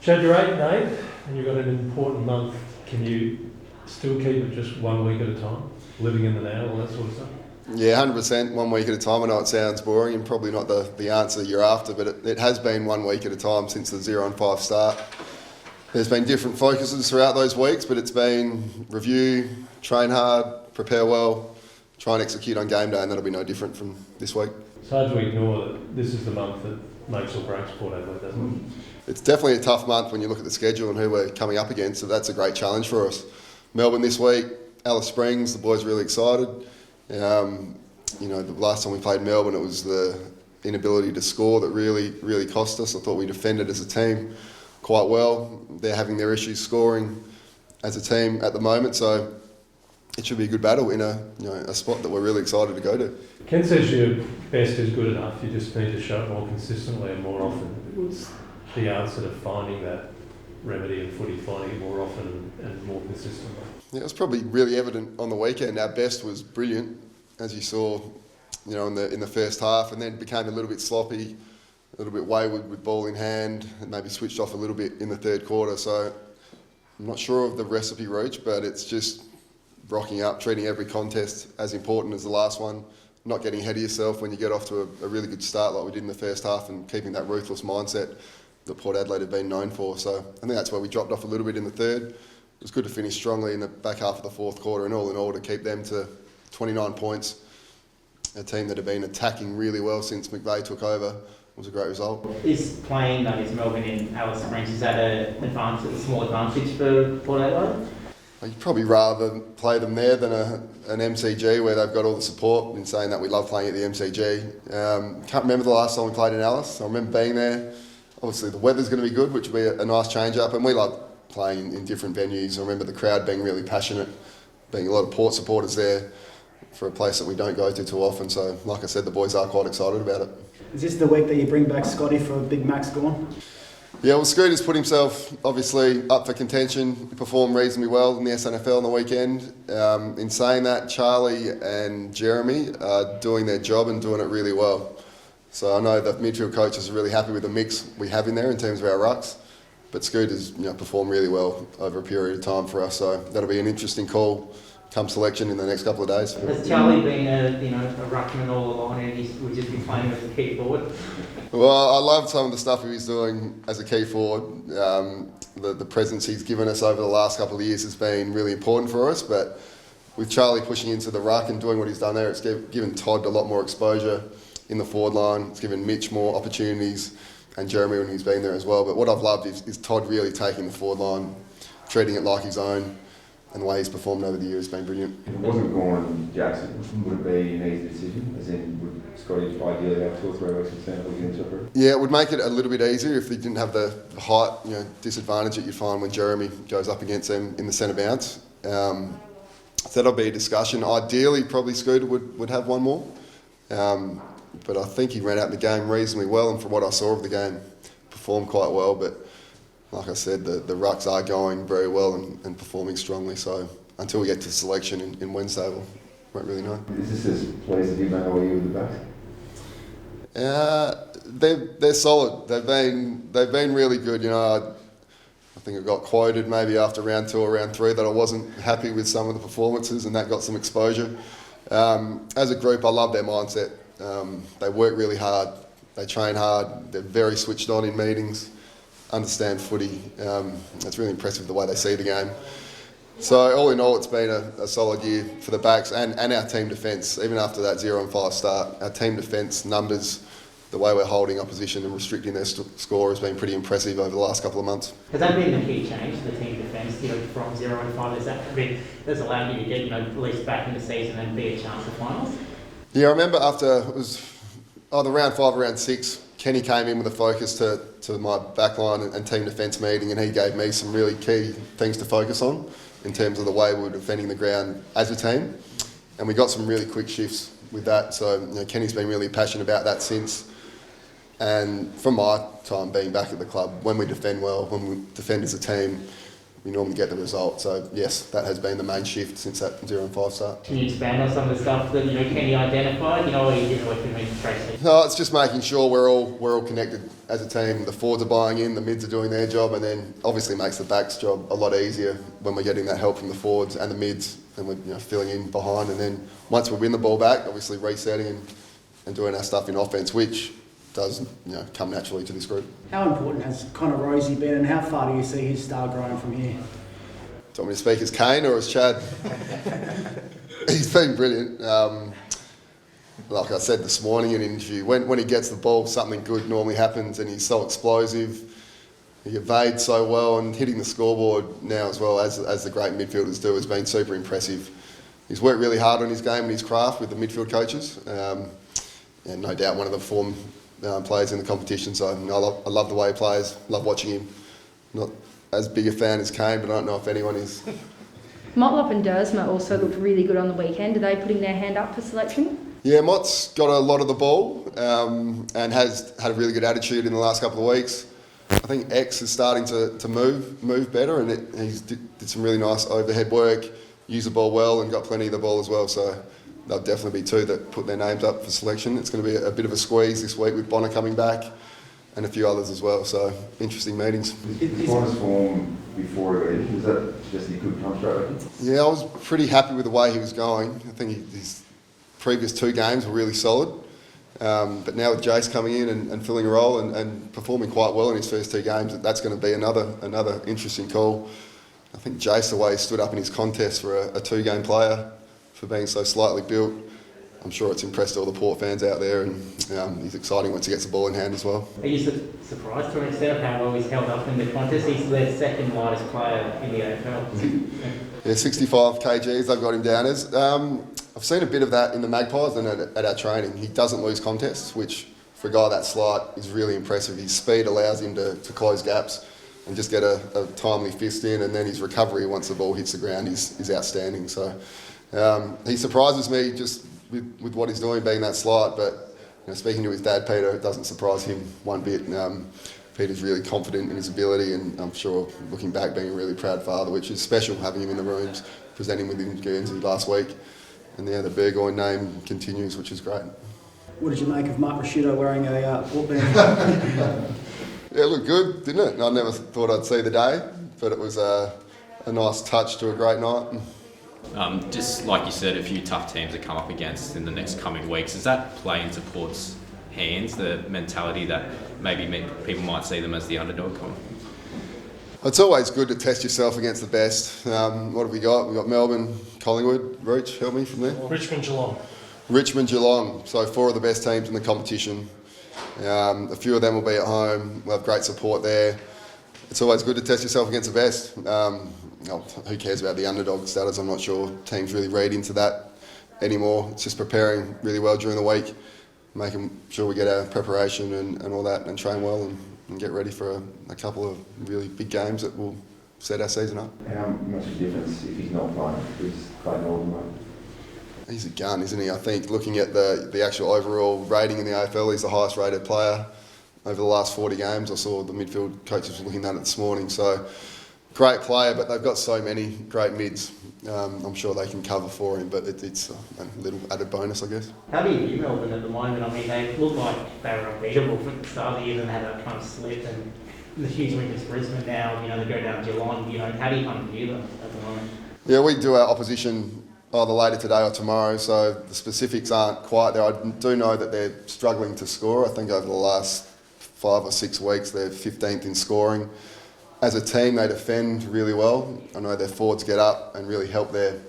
Chad, you're 8 and 8, and you've got an important month. Can you still keep it just 1 week at a time, living in the now, all that sort of stuff? Yeah, 100%, 1 week at a time. I know it sounds boring and probably not the answer you're after, but it has been 1 week at a time since the 0-5 start. There's been different focuses throughout those weeks, but it's been review, train hard, prepare well, try and execute on game day, and that'll be no different from this week. It's hard to ignore that this is the month that makes or breaks Port Adelaide, doesn't it? It's definitely a tough month when you look at the schedule and who we're coming up against, so that's a great challenge for us. Melbourne this week, Alice Springs, the boys are really excited. The last time we played Melbourne, it was the inability to score that really cost us. I thought we defended as a team quite well. They're having their issues scoring as a team at the moment, so it should be a good battle in a spot that we're really excited to go to. Ken says your best is good enough, you just need to show it more consistently and more often. What's the answer to finding that remedy in footy, finding it more often and more consistently? Yeah, it was probably really evident on the weekend. Our best was brilliant, as you saw, in the first half, and then became a little bit sloppy, a little bit wayward with ball in hand, and maybe switched off a little bit in the third quarter. So I'm not sure of the recipe roach, but it's just rocking up, treating every contest as important as the last one, not getting ahead of yourself when you get off to a really good start like we did in the first half, and keeping that ruthless mindset that Port Adelaide have been known for. So I think that's where we dropped off a little bit in the third. It was good to finish strongly in the back half of the fourth quarter, and all in all to keep them to 29 points. A team that had been attacking really well since McVeigh took over was a great result. Is playing Melbourne in Alice Springs, is that a small advantage for Port Adelaide? You'd probably rather play them there than an MCG where they've got all the support. In saying that, we love playing at the MCG. Can't remember the last time we played in Alice. I remember being there. Obviously the weather's going to be good, which will be a nice change up, and we love playing in different venues. I remember the crowd being really passionate, being a lot of Port supporters there for a place that we don't go to too often. So like I said, the boys are quite excited about it. Is this the week that you bring back Scotty for Big Mac's gone? Yeah, well, Scooter's put himself obviously up for contention. He performed reasonably well in the SNFL on the weekend. In saying that, Charlie and Jeremy are doing their job and doing it really well. So I know the midfield coaches are really happy with the mix we have in there in terms of our rucks. But Scooter's performed really well over a period of time for us. So that'll be an interesting call come selection in the next couple of days. Has Charlie been a ruckman all along, and he would just be playing as a key forward? Well, I love some of the stuff he was doing as a key forward. The presence he's given us over the last couple of years has been really important for us. But with Charlie pushing into the ruck and doing what he's done there, it's given Todd a lot more exposure in the forward line. It's given Mitch more opportunities, and Jeremy when he's been there as well. But what I've loved is Todd really taking the forward line, treating it like his own, and the way he's performed over the years has been brilliant. If it wasn't Gordon Jackson, would it be an easy decision? As in, would Scotty ideally have 2 or 3 weeks of stand up against her? Yeah, it would make it a little bit easier if they didn't have the height disadvantage that you'd find when Jeremy goes up against them in the centre bounce. So that'll be a discussion. Ideally, probably Scooter would have one more. But I think he ran out the game reasonably well, and from what I saw of the game, performed quite well. But like I said, the rucks are going very well and performing strongly. So until we get to selection in Wednesday, we won't really know. Is this as pleased as you've been all year with the backs? They're solid. They've been really good. I think I got quoted maybe after round 2 or round 3 that I wasn't happy with some of the performances, and that got some exposure. As a group, I love their mindset. They work really hard. They train hard. They're very switched on in meetings. Understand footy. It's really impressive the way they see the game. So all in all, it's been a solid year for the backs and our team defence. Even after that 0-5 start, our team defence numbers, the way we're holding opposition and restricting their score has been pretty impressive over the last couple of months. Has that been the key change, the team defence, from 0-5? That's allowed you to get at least back in the season and be a chance of finals? Yeah, I remember after it was either round 5 or round 6, Kenny came in with a focus to my backline and team defence meeting, and he gave me some really key things to focus on in terms of the way we were defending the ground as a team. And we got some really quick shifts with that. So Kenny's been really passionate about that since. And from my time being back at the club, when we defend well, when we defend as a team, we normally get the result. So yes, that has been the main shift since that 0-5 start. Can you expand on some of the stuff that Kenny identified? Or you didn't work with me precisely? No, it's just making sure we're all connected as a team. The forwards are buying in, the mids are doing their job, and then obviously makes the backs' job a lot easier when we're getting that help from the forwards and the mids, and we're filling in behind. And then once we win the ball back, obviously resetting and doing our stuff in offence, which does come naturally to this group. How important has Connor Rosie been, and how far do you see his star growing from here? Do you want me to speak as Kane or as Chad? He's been brilliant. Like I said this morning in an interview, when he gets the ball, something good normally happens, and he's so explosive. He evades so well, and hitting the scoreboard now as well, as the great midfielders do, has been super impressive. He's worked really hard on his game and his craft with the midfield coaches. And no doubt one of the form players in the competition. So I love the way he plays, love watching him. Not as big a fan as Kane, but I don't know if anyone is. Motlop and Dersma also looked really good on the weekend. Are they putting their hand up for selection? Yeah, Mott's got a lot of the ball and has had a really good attitude in the last couple of weeks. I think X is starting to move better, and he's did some really nice overhead work, used the ball well and got plenty of the ball as well. So there'll definitely be two that put their names up for selection. It's going to be a bit of a squeeze this week with Bonner coming back and a few others as well. So interesting meetings. Bonner's form before he leave, was that just he could come straight back? Yeah, I was pretty happy with the way he was going. I think his previous 2 games were really solid. But now with Jace coming in and filling a role and performing quite well in his first 2 games, that's going to be another interesting call. I think Jace, the way he stood up in his contest for a 2-game player, for being so slightly built, I'm sure it's impressed all the Port fans out there, and he's exciting once he gets the ball in hand as well. Are you surprised to an extent of how well he's held up in the contest? He's their second lightest player in the AFL. Yeah, 65 kgs they've got him down as. I've seen a bit of that in the Magpies and at our training. He doesn't lose contests, which for a guy that slight is really impressive. His speed allows him to close gaps and just get a timely fist in, and then his recovery once the ball hits the ground is outstanding. So he surprises me just with what he's doing, being that slight, but speaking to his dad Peter, it doesn't surprise him one bit. Peter's really confident in his ability, and I'm sure looking back being a really proud father, which is special having him in the rooms, presenting with him in Guernsey last week. And the Burgoyne name continues, which is great. What did you make of Mark Rashudo wearing a Port band? Yeah, it looked good, didn't it? I never thought I'd see the day, but it was a nice touch to a great night. Just like you said, a few tough teams to come up against in the next coming weeks. Does that play into Port's hands, the mentality that maybe people might see them as the underdog coming? It's always good to test yourself against the best. What have we got? We've got Melbourne, Collingwood. Roach, help me from there. Richmond, Geelong. Richmond, Geelong. So 4 of the best teams in the competition. A few of them will be at home. We'll have great support there. It's always good to test yourself against the best. Who cares about the underdog status? I'm not sure teams really read into that anymore. It's just preparing really well during the week, making sure we get our preparation and all that, and train well and get ready for a couple of really big games that will set our season up. How much of a difference if he's not playing? He's Clayton Alden. He's a gun, isn't he? I think looking at the actual overall rating in the AFL, he's the highest rated player over the last 40 games. I saw the midfield coaches were looking at it this morning. So great player, but they've got so many great mids. I'm sure they can cover for him, but it's a little added bonus, I guess. How do you view Melbourne at the moment? I mean, they look like they were unbeatable for the start of the year, and had that kind of slip, and the huge win against Brisbane now, they go down to Geelong. How do you kind of view them at the moment? Yeah, we do our opposition either later today or tomorrow, so the specifics aren't quite there. I do know that they're struggling to score. I think over the last 5 or 6 weeks, they're 15th in scoring. As a team, they defend really well. I know their forwards get up and really help their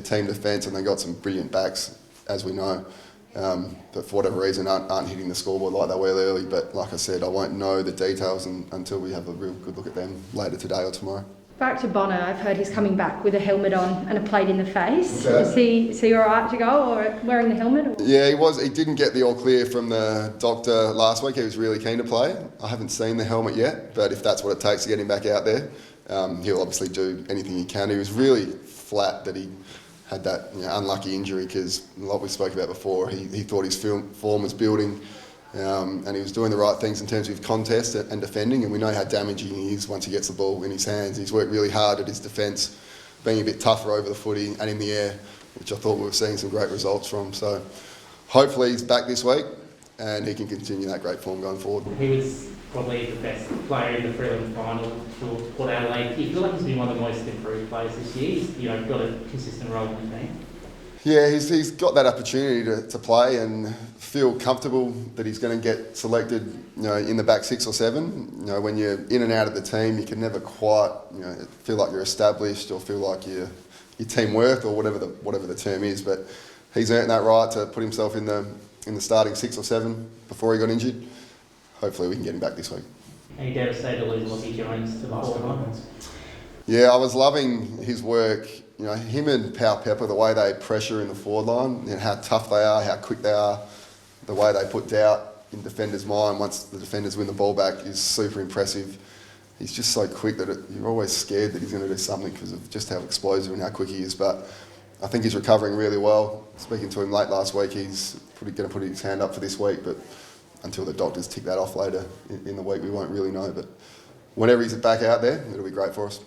team defence, and they've got some brilliant backs, as we know. But for whatever reason, aren't hitting the scoreboard like they were early. But like I said, I won't know the details until we have a real good look at them later today or tomorrow. Back to Bonner, I've heard he's coming back with a helmet on and a plate in the face. Okay. Is he all right to go, or wearing the helmet? Or? Yeah, he was. He didn't get the all clear from the doctor last week. He was really keen to play. I haven't seen the helmet yet, but if that's what it takes to get him back out there, he'll obviously do anything he can. He was really flat that he had that unlucky injury, because like we spoke about before, he thought his form was building. and he was doing the right things in terms of contest and defending, and we know how damaging he is once he gets the ball in his hands. He's worked really hard at his defence, being a bit tougher over the footy and in the air, which I thought we were seeing some great results from. So hopefully he's back this week and he can continue that great form going forward. He was probably the best player in the prelim final for Port Adelaide. Do you feel like he's been one of the most improved players this year? He's got a consistent role in the team. Yeah, he's got that opportunity to play and feel comfortable that he's going to get selected, in the back 6 or 7. When you're in and out of the team, you can never quite, feel like you're established or feel like your team worth or whatever the term is. But he's earned that right to put himself in the starting 6 or 7 before he got injured. Hopefully we can get him back this week. Are you devastated to lose Lockie Jones to the forward? Yeah, I was loving his work. Him and Pau Pepper, the way they pressure in the forward line, and how tough they are, how quick they are, the way they put doubt in defenders' mind once the defenders win the ball back is super impressive. He's just so quick that you're always scared that he's going to do something because of just how explosive and how quick he is. But I think he's recovering really well. Speaking to him late last week, he's going to put his hand up for this week, but until the doctors tick that off later in the week, we won't really know. But whenever he's back out there, it'll be great for us.